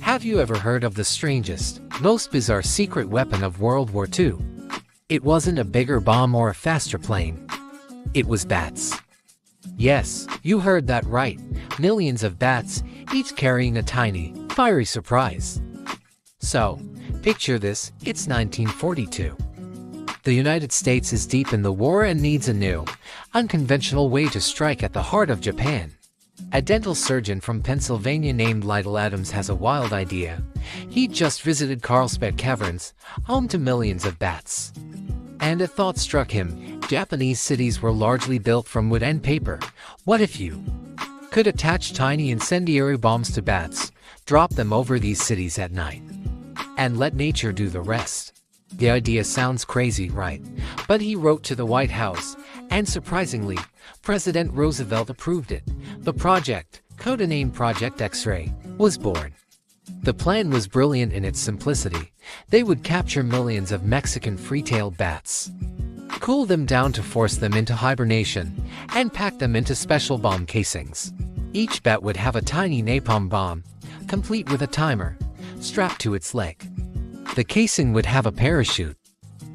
Have you ever heard of the strangest, most bizarre secret weapon of World War II? It wasn't a bigger bomb or a faster plane. It was bats. Yes, you heard that right. Millions of bats, each carrying a tiny, fiery surprise. So, picture this, it's 1942. The United States is deep in the war and needs a new, unconventional way to strike at the heart of Japan. A dental surgeon from Pennsylvania named Lytle Adams has a wild idea. He'd just visited Carlsbad Caverns, home to millions of bats. And a thought struck him. Japanese cities were largely built from wood and paper. What if you could attach tiny incendiary bombs to bats, drop them over these cities at night, and let nature do the rest? The idea sounds crazy, right? But he wrote to the White House, and surprisingly, President Roosevelt approved it. The project, codenamed Project X-Ray, was born. The plan was brilliant in its simplicity. They would capture millions of Mexican free-tailed bats, cool them down to force them into hibernation, and pack them into special bomb casings. Each bat would have a tiny napalm bomb, complete with a timer, strapped to its leg. The casing would have a parachute.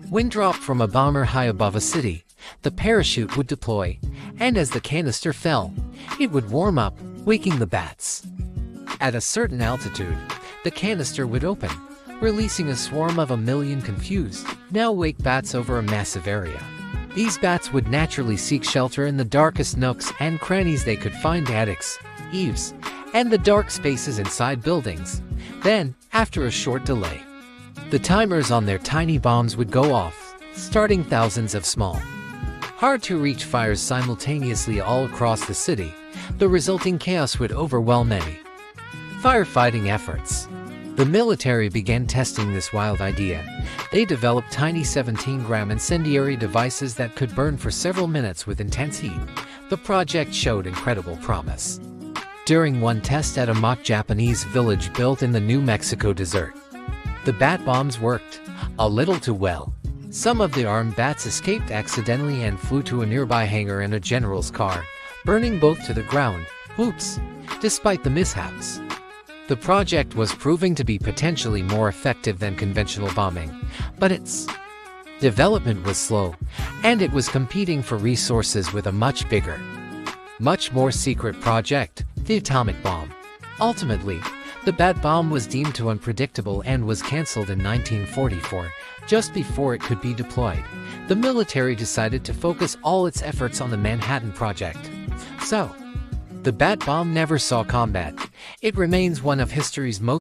When dropped from a bomber high above a city, the parachute would deploy, and as the canister fell, it would warm up, waking the bats. At a certain altitude, the canister would open, releasing a swarm of 1 million confused, now awake bats over a massive area. These bats would naturally seek shelter in the darkest nooks and crannies they could find: attics, eaves, and the dark spaces inside buildings. Then, after a short delay, the timers on their tiny bombs would go off, starting thousands of small, hard-to-reach fires simultaneously all across the city. The resulting chaos would overwhelm any firefighting efforts. The military began testing this wild idea. They developed tiny 17-gram incendiary devices that could burn for several minutes with intense heat. The project showed incredible promise. During one test at a mock Japanese village built in the New Mexico desert, the bat bombs worked a little too well. Some of the armed bats escaped accidentally and flew to a nearby hangar in a general's car, burning both to the ground. Oops! Despite the mishaps, the project was proving to be potentially more effective than conventional bombing, but its development was slow, and it was competing for resources with a much bigger, much more secret project, the atomic bomb. Ultimately, the bat bomb was deemed too unpredictable and was cancelled in 1944, just before it could be deployed. The military decided to focus all its efforts on the Manhattan Project. So, the bat bomb never saw combat. It remains one of history's most